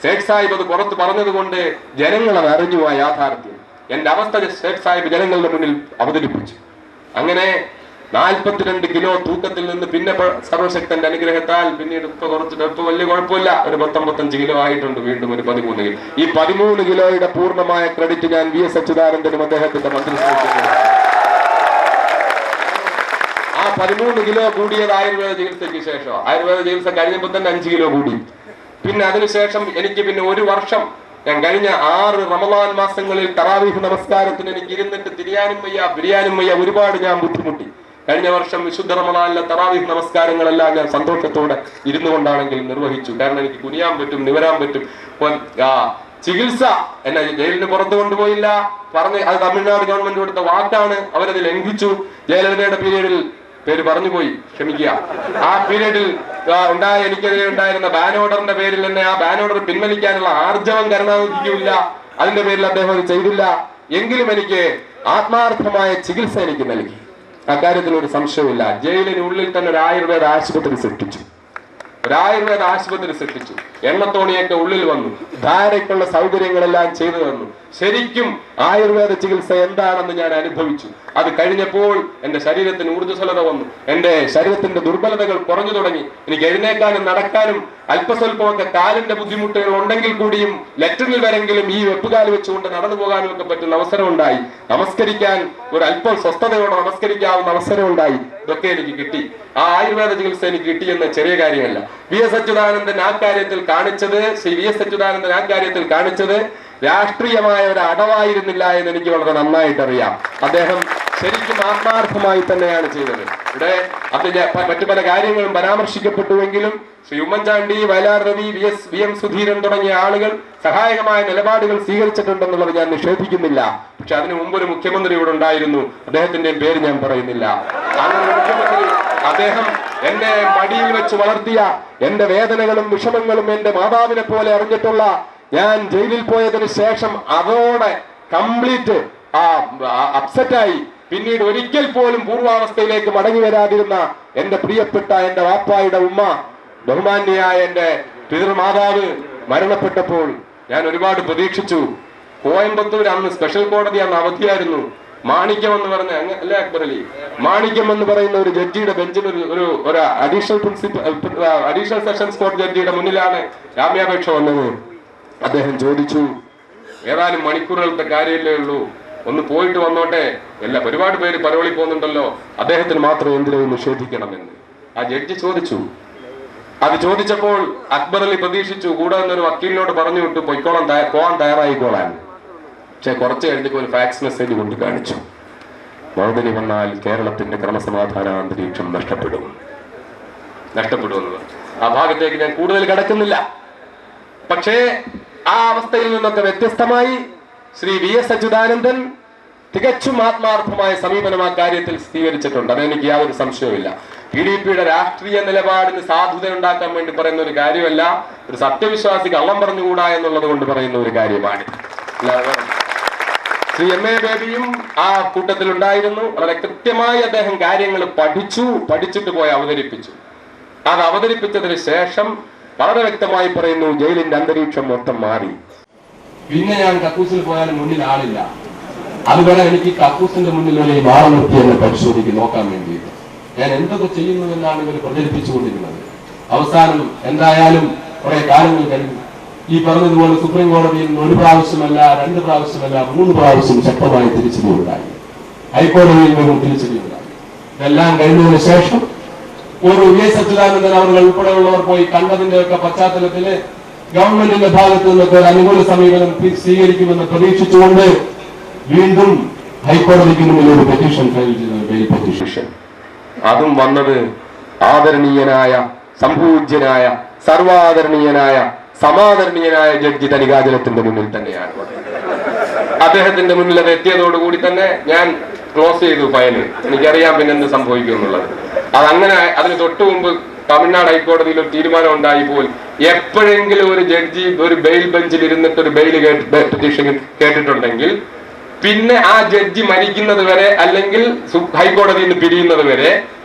സേഠ് സാഹിബ് അത് പുറത്ത് പറഞ്ഞതുകൊണ്ട് ജനങ്ങൾ അത് അറിഞ്ഞു ആ യാഥാർത്ഥ്യം. എന്റെ അവസ്ഥ സേഠ് സാഹിബ് ജനങ്ങളുടെ മുന്നിൽ അവതരിപ്പിച്ചു. അങ്ങനെ 42 കിലോ തൂക്കത്തിൽ നിന്ന് പിന്നെ സർവശക്തന്റെ അനുഗ്രഹത്താൽ പിന്നീട് ഇപ്പൊ വലിയ കുഴപ്പമില്ല, ഒരു 55 കിലോ ആയിട്ടുണ്ട്. വീണ്ടും ഒരു 13 കിലോ. ഈ 13 കിലോയുടെ പൂർണ്ണമായ ക്രെഡിറ്റ് ഞാൻ വി എസ് അച്യുതാനന്ദനും അദ്ദേഹത്തിന്റെ മന്ത്രിസഭയ്ക്കും. ആ 13 കിലോ കൂടിയത് ആയുർവേദ ചികിത്സയ്ക്ക് ശേഷം. ആയുർവേദ ചികിത്സ കഴിഞ്ഞപ്പോൾ തന്നെ 5 കിലോ കൂടി. പിന്നെ അതിനുശേഷം എനിക്ക് പിന്നെ ഒരു വർഷം, ഞാൻ കഴിഞ്ഞ 6 റമദാൻ മാസങ്ങളിൽ തറാവീഹ് നമസ്കാരത്തിന് എനിക്ക് ഇരുന്നിട്ട് തിരിയാനും വയ്യ പിരിയാനും വയ്യ, ഒരുപാട് ഞാൻ ബുദ്ധിമുട്ടി. കഴിഞ്ഞ വർഷം വിശുദ്ധ റമദാനിലെ തറാവീഹ് നമസ്കാരങ്ങളെല്ലാം ഞാൻ സന്തോഷത്തോടെ ഇരുന്നു കൊണ്ടാണെങ്കിൽ നിർവഹിച്ചു. കാരണം എനിക്ക് കുനിയാൻ പറ്റും, നിവരാൻ പറ്റും. ചികിത്സ എന്നെ ജയിലിന് പുറത്തു കൊണ്ടുപോയില്ല, പറഞ്ഞ് അത് തമിഴ്നാട് ഗവൺമെന്റ് കൊടുത്ത വാക്കാണ്, അവരത് ലംഘിച്ചു. ജയലളിതയുടെ പീരീഡിൽ പേര് പറഞ്ഞുപോയി, ക്ഷമിക്കുക. ആ പീരീഡിൽ എനിക്കെതിരെ ഉണ്ടായിരുന്ന ബാൻ ഓർഡറിന്റെ പേരിൽ തന്നെ ആ ബാൻ ഓർഡർ പിൻവലിക്കാനുള്ള ആർജവം കരുണാനിധിക്കുമില്ല. അതിന്റെ പേരിൽ അദ്ദേഹം അത് ചെയ്തില്ല. എങ്കിലും എനിക്ക് ആത്മാർത്ഥമായ ചികിത്സ എനിക്ക് നൽകി. അക്കാര്യത്തിൽ ഒരു സംശയമില്ല. ജയിലിനുള്ളിൽ തന്നെ ഒരു ആയുർവേദ ആശുപത്രി സൃഷ്ടിച്ചു. എണ്ണത്തോണിയൊക്കെ ഉള്ളിൽ വന്നു. ധാരയ്ക്കുള്ള സൗകര്യങ്ങളെല്ലാം ചെയ്തു തന്നു. ശരിക്കും ആയുർവേദ ചികിത്സ എന്താണെന്ന് ഞാൻ അനുഭവിച്ചു. അത് കഴിഞ്ഞപ്പോൾ എന്റെ ശരീരത്തിന് ഊർജ്ജസ്വലത വന്നു. എന്റെ ശരീരത്തിന്റെ ദുർബലതകൾ കുറഞ്ഞു തുടങ്ങി. എനിക്ക് എഴുന്നേക്കാനും നടക്കാനും അല്പസ്വല്പമൊക്കെ കാലിന്റെ ബുദ്ധിമുട്ടുകൾ ഉണ്ടെങ്കിൽ കൂടിയും ലെറ്ററിൽ വരെങ്കിലും ഈ വെപ്പുകാല് വെച്ചുകൊണ്ട് നടന്നു പോകാനും ഒക്കെ പറ്റുന്ന അവസരം ഉണ്ടായി. നമസ്കരിക്കാൻ ഒരു അല്പം സ്വസ്ഥതയോടെ നമസ്കരിക്കാവുന്ന അവസരം ഉണ്ടായി. ഇതൊക്കെ എനിക്ക് കിട്ടി. ആ ആയുർവേദ ചികിത്സ എനിക്ക് കിട്ടിയെന്ന ചെറിയ കാര്യമല്ല. വി എസ് അച്യുതാനന്ദൻ ആ കാര്യത്തിൽ കാണിച്ചത് രാഷ്ട്രീയമായ ഒരു അടവായിരുന്നില്ല എന്ന് എനിക്ക് വളരെ നന്നായിട്ട് അറിയാം. അദ്ദേഹം ശരിക്കും ആത്മാർത്ഥമായി തന്നെയാണ് ചെയ്തത്. ഇവിടെ അതിന്റെ മറ്റു പല കാര്യങ്ങളും പരാമർശിക്കപ്പെട്ടുവെങ്കിലും ശ്രീ ഉമ്മൻചാണ്ടി, വയലാർ രവി, വി എം സുധീരൻ തുടങ്ങിയ ആളുകൾ സഹായകമായ നിലപാടുകൾ സ്വീകരിച്ചിട്ടുണ്ടെന്നുള്ളത് ഞാൻ നിഷേധിക്കുന്നില്ല. പക്ഷെ അതിനു മുമ്പ് ഒരു മുഖ്യമന്ത്രി ഇവിടെ ഉണ്ടായിരുന്നു. അദ്ദേഹത്തിന്റെ പേര് ഞാൻ പറയുന്നില്ല. അങ്ങനെ മുഖ്യമന്ത്രി, അദ്ദേഹം എന്റെ മടിയിൽ വെച്ച് വളർത്തിയ, എന്റെ വേദനകളും വിഷമങ്ങളും എന്റെ മാതാവിനെ പോലെ അറിഞ്ഞിട്ടുള്ള, ഞാൻ ജയിലിൽ പോയതിനു ശേഷം അതോടെ കംപ്ലീറ്റ് അപ്സെറ്റായി പിന്നീട് ഒരിക്കൽ പോലും പൂർവാവസ്ഥയിലേക്ക് മടങ്ങി വരാതിരുന്ന എന്റെ പ്രിയപ്പെട്ട എന്റെ വാപ്പായുടെ ഉമ്മ, ബഹുമാന്യയായ എന്റെ പിതൃമാതാവ് മരണപ്പെട്ടപ്പോൾ ഞാൻ ഒരുപാട് പ്രതീക്ഷിച്ചു. കോയമ്പത്തൂർ അന്ന് സ്പെഷ്യൽ കോടതി അന്ന് അവധിയായിരുന്നു. മാണിക്യം എന്ന് പറഞ്ഞ അല്ലേ അക്ബർ അലി, മാണിക്യം എന്ന് പറയുന്ന ഒരു ജഡ്ജിയുടെ ബെഞ്ചിൽ ഒരു അഡീഷണൽ സെഷൻസ് കോർട്ട് ജഡ്ജിയുടെ മുന്നിലാണ് ജാമ്യാപേക്ഷ വന്നത്. അദ്ദേഹം ചോദിച്ചു, ഏതാനും മണിക്കൂറുകളത്തെ കാര്യമല്ലേ ഉള്ളൂ, ഒന്ന് പോയിട്ട് വന്നോട്ടെ, ഒരുപാട് പേര് പരോളി പോകുന്നുണ്ടല്ലോ, അദ്ദേഹത്തിന് മാത്രം എന്തിനോ നിഷേധിക്കണമെന്ന് ആ ജഡ്ജി ചോദിച്ചു. അത് ചോദിച്ചപ്പോൾ അക്ബർ അലി പ്രതീക്ഷിച്ചു, കൂടെ എന്നൊരു വക്കീലിനോട് പറഞ്ഞു വിട്ടു പോകാൻ തയ്യാറായിക്കോളാൻ. പക്ഷെ കുറച്ച് കഴിഞ്ഞപ്പോൾ ഒരു ഫാക്സ് മെസ്സേജ് കൊണ്ട് കാണിച്ചു, മറുപടി വന്നാൽ കേരളത്തിന്റെ ക്രമസമാധാന അന്തരീക്ഷം നഷ്ടപ്പെടുമെന്നത്. ആ ഭാഗത്തേക്ക് ഞാൻ കൂടുതൽ കടക്കുന്നില്ല. പക്ഷേ ആ അവസ്ഥയിൽ നിന്നൊക്കെ വ്യത്യസ്തമായി ശ്രീ വി എസ് അച്യുതാനന്ദൻ തികച്ചും ആത്മാർത്ഥമായ സമീപനം ആ കാര്യത്തിൽ സ്വീകരിച്ചിട്ടുണ്ട്. അതെനിക്ക് യാതൊരു സംശയവുമില്ല. PDPയുടെ രാഷ്ട്രീയ നിലപാടിന് സാധുത ഉണ്ടാക്കാൻ വേണ്ടി പറയുന്ന ഒരു കാര്യമല്ല, ഒരു സത്യവിശ്വാസി കള്ളം പറഞ്ഞുകൂടാ എന്നുള്ളത് കൊണ്ട് പറയുന്ന ഒരു കാര്യമാണ്. ശ്രീ MA ബേബിയും ആ കൂട്ടത്തിൽ ഉണ്ടായിരുന്നു. വളരെ കൃത്യമായി അദ്ദേഹം കാര്യങ്ങൾ പഠിച്ചിട്ട് പോയി അവതരിപ്പിച്ചു. അത് അവതരിപ്പിച്ചതിന് ശേഷം വളരെ വ്യക്തമായി പറയുന്നു, ജയിലിന്റെ അന്തരീക്ഷം മൊത്തം മാറി. പിന്നെ ഞാൻ കക്കൂസിൽ പോയാലും മുന്നിൽ ആളില്ല. അതുവരെ എനിക്ക് കക്കൂസിന്റെ മുന്നിലുള്ള ഈ വാള നിർത്തി എന്നെ നോക്കാൻ വേണ്ടിയിട്ട് ഞാൻ എന്തൊക്കെ ചെയ്യുന്നു എന്നാണ് ഇവർ പ്രചരിപ്പിച്ചുകൊണ്ടിരുന്നത്. അവസാനം എന്തായാലും കുറെ കാലങ്ങൾ കഴിഞ്ഞു. ഈ പറഞ്ഞതുപോലെ സുപ്രീം കോടതിയിൽ നിന്ന് 1 പ്രാവശ്യമല്ല 2 പ്രാവശ്യമല്ല 3 പ്രാവശ്യം ശക്തമായി തിരിച്ചടിയുണ്ടായി. ഹൈക്കോടതിയിൽ നിന്നും തിരിച്ചടിയുണ്ടായി. ഇതെല്ലാം കഴിഞ്ഞതിന് ശേഷം ഒരു വി എസ് അച്യുതാനന്ദൻ അവർ ഉൾപ്പെടെയുള്ളവർ പോയി കണ്ടതിന്റെ ഒക്കെ പശ്ചാത്തലത്തില് ഗവൺമെന്റിന്റെ ഭാഗത്ത് നിന്നൊക്കെ ഒരു അനുകൂല സമീപനം സ്വീകരിക്കുമെന്ന് പ്രതീക്ഷിച്ചുകൊണ്ട് വീണ്ടും ഹൈക്കോടതിക്ക് മുന്നിൽ ഒരു പെറ്റീഷൻ ഫയൽ ചെയ്ത ബെയിൽ പെറ്റീഷൻ. അതും വന്നത് ആദരണീയനായ, സംപൂജ്യനായ, സർവാദരണീയനായ, സമാദരണീയനായ ജഡ്ജി തനികാചലത്തിന്റെ മുന്നിൽ തന്നെയാണ്. അദ്ദേഹത്തിന്റെ മുന്നിൽ അത് എത്തിയതോടുകൂടി തന്നെ ഞാൻ ക്ലോസ് ചെയ്തു ഫയല്. എനിക്കറിയാം പിന്നെ എന്ത് സംഭവിക്കും എന്നുള്ളത്. അതങ്ങനെ അതിന് തൊട്ടു മുമ്പ് തമിഴ്നാട് ഹൈക്കോടതിയിൽ ഒരു തീരുമാനം ഉണ്ടായിപ്പോൾ എപ്പോഴെങ്കിലും ഒരു ജഡ്ജി ഒരു ബെയിൽ ബെഞ്ചിൽ ഇരുന്നിട്ട് ഒരു ബെയിൽ പെറ്റീഷൻ കേട്ടിട്ടുണ്ടെങ്കിൽ പിന്നെ ആ ജഡ്ജി മരിക്കുന്നത് വരെ അല്ലെങ്കിൽ ഹൈക്കോടതിയിൽ നിന്ന് പിരിയുന്നത് വരെ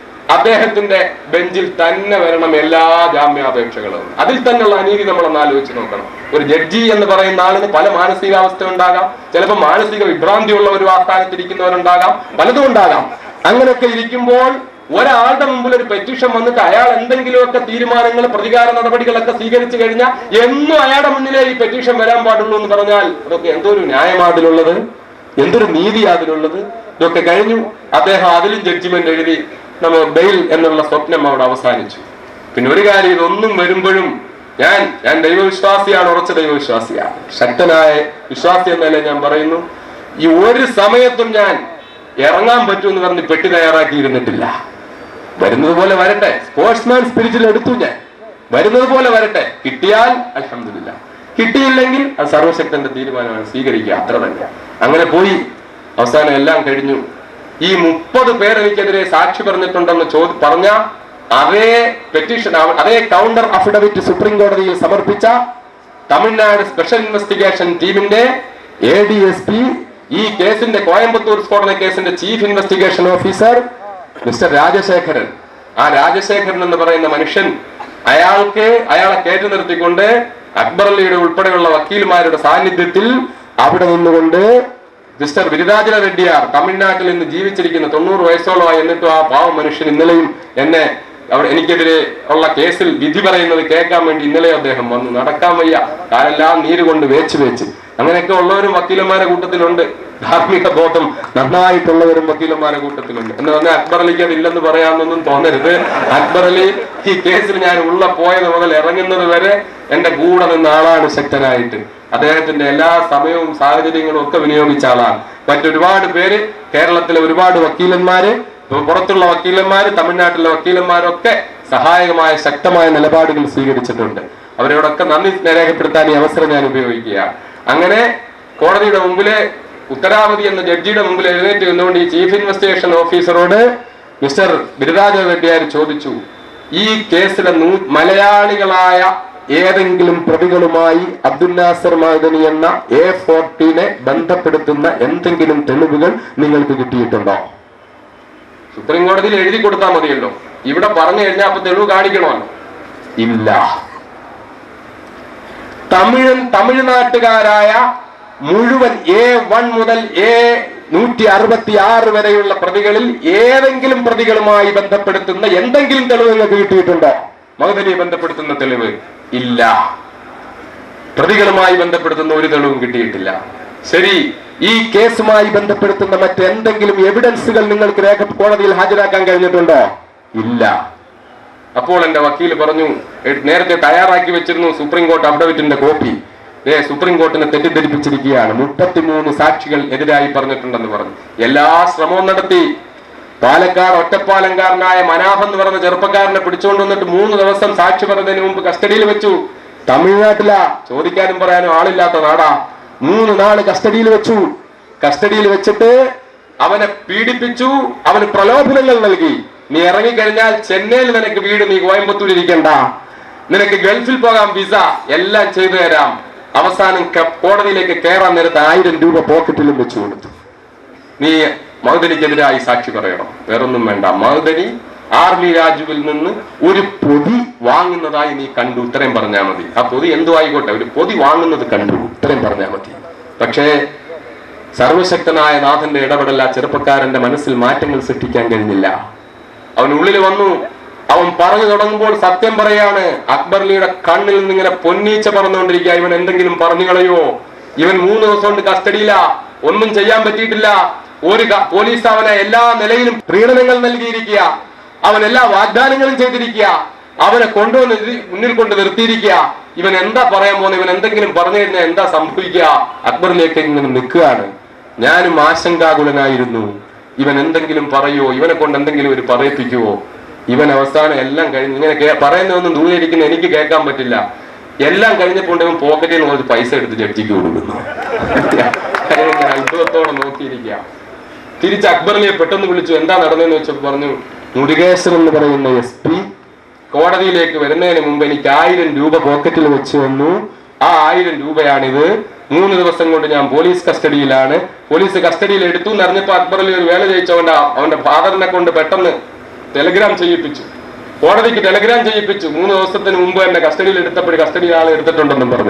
അദ്ദേഹത്തിന്റെ ബെഞ്ചിൽ തന്നെ വരണം എല്ലാ ജാമ്യാപേക്ഷകളും. അതിൽ തന്നെയുള്ള അനീതി നമ്മളൊന്ന് ആലോചിച്ച് നോക്കണം. ഒരു ജഡ്ജി എന്ന് പറയുന്ന ആളിന് പല മാനസികാവസ്ഥ ഉണ്ടാകാം, ചിലപ്പോൾ മാനസിക വിഭ്രാന്തിയുള്ള ഒരു ആസ്ഥാനത്തിരിക്കുന്നവരുണ്ടാകാം, പലതും ഉണ്ടാകാം. അങ്ങനെയൊക്കെ ഇരിക്കുമ്പോൾ ഒരാളുടെ മുമ്പിൽ ഒരു പെറ്റീഷൻ വന്നിട്ട് അയാൾ എന്തെങ്കിലുമൊക്കെ തീരുമാനങ്ങൾ, പ്രതികാര നടപടികളൊക്കെ സ്വീകരിച്ചു കഴിഞ്ഞാൽ എന്നും അയാളുടെ മുന്നിലേ ഈ പെറ്റീഷൻ വരാൻ പാടുള്ളൂ എന്ന് പറഞ്ഞാൽ അതൊക്കെ എന്തൊരു ന്യായമാ അതിലുള്ളത്, എന്തൊരു നീതിയാ അതിലുള്ളത്? ഇതൊക്കെ കഴിഞ്ഞു. അദ്ദേഹം അതിലും ജഡ്ജിമെന്റ് എഴുതി. നമ്മൾ ബെയിൽ എന്നുള്ള സ്വപ്നം അവിടെ അവസാനിച്ചു. പിന്നെ ഒരു കാര്യം, ഇതൊന്നും വരുമ്പോഴും ഞാൻ ദൈവവിശ്വാസിയാണ്, ഉറച്ച ദൈവവിശ്വാസിയാണ്, ശക്തനായ വിശ്വാസി എന്നല്ലേ ഞാൻ പറയുന്നു. ഈ ഒരു സമയത്തും ഞാൻ ഇറങ്ങാൻ പറ്റുമെന്ന് പറഞ്ഞ് പെട്ടി തയ്യാറാക്കിയിരുന്നിട്ടില്ല. വരുന്നത് പോലെ വരട്ടെ, സ്പോർട്സ്മാൻ സ്പിരിറ്റിൽ എടുത്തു ഞാൻ. വരുന്നത് പോലെ വരട്ടെ, കിട്ടിയാൽ അൽഹംദുലില്ലാഹ്, കിട്ടിയില്ലെങ്കിൽ അത് സർവശക്തന്റെ തീരുമാനമാണ്, സ്വീകരിക്കുക, അത്ര തന്നെ. അങ്ങനെ പോയി. അവസാനം എല്ലാം കഴിഞ്ഞു. ഈ 30 പേർ എനിക്കെതിരെ സാക്ഷി പറഞ്ഞിട്ടുണ്ടെന്ന് പറഞ്ഞ അതേ പെറ്റീഷൻ, അതേ കൗണ്ടർ അഫിഡവിറ്റ് സുപ്രീം കോടതിയിൽ സമർപ്പിച്ച തമിഴ്നാട് സ്പെഷ്യൽ ഇൻവെസ്റ്റിഗേഷൻ ടീമിന്റെ ADSP, ഈ കേസിന്റെ കോയമ്പത്തൂർ സ്ഫോടന കേസിന്റെ chief investigation officer mister Rajasekharan, ആ രാജശേഖരൻ എന്ന് പറയുന്ന മനുഷ്യൻ, അയാളെ കയറ്റി നിർത്തിക്കൊണ്ട് അക്ബർ അലിയുടെ ഉൾപ്പെടെയുള്ള വക്കീൽമാരുടെ സാന്നിധ്യത്തിൽ അവിടെ നിന്നുകൊണ്ട് മിസ്റ്റർ വിരുദാചല റെഡ്ഡിയാർ, തമിഴ്നാട്ടിൽ നിന്ന് ജീവിച്ചിരിക്കുന്ന 90 വയസ്സോളമായി, എന്നിട്ടും ആ പാവം മനുഷ്യൻ ഇന്നലെയും എനിക്കെതിരെ ഉള്ള കേസിൽ വിധി പറയുന്നത് കേൾക്കാൻ വേണ്ടി ഇന്നലെ അദ്ദേഹം വന്നു. നടക്കാൻ വയ്യ, കാലെല്ലാം നീര് കൊണ്ട് വേച്ച് അങ്ങനെയൊക്കെ ഉള്ളവരും വക്കീലന്മാരുടെ കൂട്ടത്തിലുണ്ട്. ധാർമ്മിക ബോധം നന്നായിട്ടുള്ളവരും വക്കീലന്മാരുടെ കൂട്ടത്തിലുണ്ട്. എന്ന് പറഞ്ഞാൽ അക്ബർ അലിക്ക് അതില്ലെന്ന് പറയാമെന്നൊന്നും തോന്നരുത്. അക്ബർ അലി ഈ കേസിൽ ഞാൻ പോയത് മുതൽ ഇറങ്ങുന്നത് വരെ എന്റെ കൂടെ നിന്ന ആളാണ് ശക്തനായിട്ട്. അദ്ദേഹത്തിന്റെ എല്ലാ സമയവും സാഹചര്യങ്ങളും ഒക്കെ വിനിയോഗിച്ച ആളാണ്. മറ്റൊരുപാട് പേര്, കേരളത്തിലെ ഒരുപാട് വക്കീലന്മാര്, പുറത്തുള്ള വക്കീലന്മാര്, തമിഴ്നാട്ടിലെ വക്കീലന്മാരൊക്കെ സഹായകമായ ശക്തമായ നിലപാടുകൾ സ്വീകരിച്ചിട്ടുണ്ട്. അവരോടൊക്കെ നന്ദി രേഖപ്പെടുത്താൻ ഈ അവസരം ഞാൻ ഉപയോഗിക്കുകയാണ്. അങ്ങനെ കോടതിയുടെ മുമ്പിലെ ഉത്തരാവധി എന്ന ജഡ്ജിയുടെ മുമ്പിൽ എഴുന്നേറ്റ് നിന്നുകൊണ്ട് ഈ ചീഫ് ഇൻവെസ്റ്റിഗേഷൻ ഓഫീസറോട് മിസ്റ്റർ ബിരുദാചല റെഡ്ഡിയാർ ചോദിച്ചു, ഈ കേസിലെ മലയാളികളായ ഏതെങ്കിലും പ്രതികളുമായി അബ്ദുൽ നാസർ മഅദനി എന്ന A14 ബന്ധപ്പെടുത്തുന്ന എന്തെങ്കിലും തെളിവുകൾ നിങ്ങൾക്ക് കിട്ടിയിട്ടുണ്ടോ? സുപ്രീം കോടതിയിൽ എഴുതി കൊടുത്താൽ മതിയല്ലോ, ഇവിടെ പറഞ്ഞു കഴിഞ്ഞാൽ അപ്പൊ തെളിവ് കാണിക്കണമല്ലോ. ഇല്ല. തമിഴ്നാട്ടുകാരായ മുഴുവൻ A1 മുതൽ A166 വരെയുള്ള പ്രതികളിൽ ഏതെങ്കിലും പ്രതികളുമായി ബന്ധപ്പെടുത്തുന്ന എന്തെങ്കിലും തെളിവ് നിങ്ങൾക്ക് കിട്ടിയിട്ടുണ്ടോ? മഅദനിയെ ബന്ധപ്പെടുത്തുന്ന തെളിവ് ഇല്ല. പ്രതികളുമായി ബന്ധപ്പെടുത്തുന്ന ഒരു തെളിവും കിട്ടിയിട്ടില്ല. ശരി, ഈ കേസുമായി ബന്ധപ്പെടുത്തുന്ന മറ്റെന്തെങ്കിലും എവിഡൻസുകൾ നിങ്ങൾക്ക് കോടതിയിൽ ഹാജരാക്കാൻ കഴിഞ്ഞിട്ടുണ്ടോ? ഇല്ല. അപ്പോൾ എന്റെ വക്കീൽ പറഞ്ഞു, നേരത്തെ തയ്യാറാക്കി വെച്ചിരുന്നു സുപ്രീം കോർട്ട് അഫിഡവിറ്റിന്റെ കോപ്പി, സുപ്രീം കോർട്ടിനെ തെറ്റിദ്ധരിപ്പിച്ചിരിക്കുകയാണ്, 33 സാക്ഷികൾ എതിരായി പറഞ്ഞിട്ടുണ്ടെന്ന് പറഞ്ഞു. എല്ലാ ശ്രമവും നടത്തി. പാലക്കാട് ഒറ്റപ്പാലംകാരനായ മനാഫ് എന്ന് പറഞ്ഞ ചെറുപ്പക്കാരനെ പിടിച്ചുകൊണ്ട് വന്നിട്ട് 3 ദിവസം സാക്ഷി പറഞ്ഞതിന് മുമ്പ് കസ്റ്റഡിയിൽ വെച്ചു. തമിഴ്നാട്ടിലാ, ചോദിക്കാനും പറയാനും ആളില്ലാത്ത നാടാ. 3 നാള് കസ്റ്റഡിയിൽ വെച്ചു. കസ്റ്റഡിയിൽ വെച്ചിട്ട് അവനെ പീഡിപ്പിച്ചു, അവന് പ്രലോഭനങ്ങൾ നൽകി. നീ ഇറങ്ങിക്കഴിഞ്ഞാൽ ചെന്നൈയിൽ നിനക്ക് വീട്, നീ കോയമ്പത്തൂർ ഇരിക്കണ്ട, നിനക്ക് ഗൾഫിൽ പോകാൻ വിസ, എല്ലാം ചെയ്തു തരാം. അവസാനം കോടതിയിലേക്ക് കയറാൻ നേരത്തെ 1000 രൂപ പോക്കറ്റിലും വെച്ചു കൊടുത്തു. നീ മഅദനിക്കെതിരായി സാക്ഷി പറയണം, വേറൊന്നും വേണ്ട. മഅദനി ആർമി രാജുവിൽ നിന്ന് ഒരു പൊതി വാങ്ങുന്നതായി നീ കണ്ടു, ഇത്രയും പറഞ്ഞാൽ മതി. ആ പൊതി എന്തോ ആയിക്കോട്ടെ, ഒരു പൊതി വാങ്ങുന്നത് കണ്ടു, ഇത്രയും പറഞ്ഞാൽ മതി. പക്ഷേ സർവശക്തനായ നാഥന്റെ ഇടപെടൽ ആ ചെറുപ്പക്കാരന്റെ മനസ്സിൽ മാറ്റങ്ങൾ സൃഷ്ടിക്കാൻ കഴിഞ്ഞില്ല. അവനുള്ളിൽ വന്നു. അവൻ പറഞ്ഞു തുടങ്ങുമ്പോൾ സത്യം പറയാണ്. അക്ബർ അലിയുടെ കണ്ണിൽ നിന്ന് ഇങ്ങനെ പൊന്നീച്ച പറന്നുകൊണ്ടിരിക്കുക. ഇവൻ എന്തെങ്കിലും പറഞ്ഞു കളയോ? ഇവൻ 3 ദിവസം കൊണ്ട് കസ്റ്റഡിയില്ല, ഒന്നും ചെയ്യാൻ പറ്റിയിട്ടില്ല. പോലീസ് അവനെ എല്ലാ നിലയിലും പ്രീണനങ്ങൾ നൽകിയിരിക്കുക, അവൻ എല്ലാ വാഗ്ദാനങ്ങളും ചെയ്തിരിക്കുക, അവനെ കൊണ്ടുവന്ന് മുന്നിൽ കൊണ്ട് നിർത്തിയിരിക്കുക. ഇവൻ എന്താ പറയാൻ പോകുന്നത്? ഇവൻ എന്തെങ്കിലും പറഞ്ഞു കഴിഞ്ഞാൽ എന്താ സംഭവിക്കുക? അക്ബറിലേക്ക് ഇങ്ങനെ നിൽക്കുകയാണ്. ഞാനും ആശങ്കാകുലനായിരുന്നു, ഇവൻ എന്തെങ്കിലും പറയുമോ, ഇവനെ കൊണ്ട് എന്തെങ്കിലും ഒരു പറയിപ്പിക്കുവോ? ഇവൻ അവസാനം എല്ലാം കഴിഞ്ഞ് ഇങ്ങനെ പറയുന്നതൊന്നും ദൂരെ ഇരിക്കുന്ന എനിക്ക് കേൾക്കാൻ പറ്റില്ല. എല്ലാം കഴിഞ്ഞപ്പോൾ ഇവൻ പോക്കറ്റിൽ നിന്ന് കുറച്ച് പൈസ എടുത്ത് ജഡ്ജിക്ക് കൊടുക്കുന്നു. അത്ഭുതത്തോടെ നോക്കിയിരിക്കുക. തിരിച്ച് അക്ബർ അലിയെ പെട്ടെന്ന് വിളിച്ചു. എന്താ നടന്നതെന്ന് വെച്ചപ്പോൾ പറഞ്ഞു, മുരുകേശ്വരൻ എന്ന് പറയുന്ന SP കോടതിയിലേക്ക് വരുന്നതിന് മുമ്പ് എനിക്ക് 1000 രൂപ പോക്കറ്റിൽ വെച്ച് വന്നു. ആ 1000 രൂപയാണിത്. 3 ദിവസം കൊണ്ട് ഞാൻ പോലീസ് കസ്റ്റഡിയിലാണ്. പോലീസ് കസ്റ്റഡിയിൽ എടുത്തു എന്നറിഞ്ഞപ്പോ അക്ബർ അലി ഒരു വേല ജയിച്ചവന്റെ അവന്റെ ഫാദറിനെ കൊണ്ട് പെട്ടെന്ന് ടെലിഗ്രാം ചെയ്യിപ്പിച്ചു, കോടതിക്ക് ടെലിഗ്രാം ചെയ്യിപ്പിച്ചു. 3 ദിവസത്തിന് മുമ്പ് എന്നെ കസ്റ്റഡിയിൽ എടുത്തപ്പോൾ കസ്റ്റഡിയിൽ ആളെ എടുത്തിട്ടുണ്ടെന്നും പറഞ്ഞു.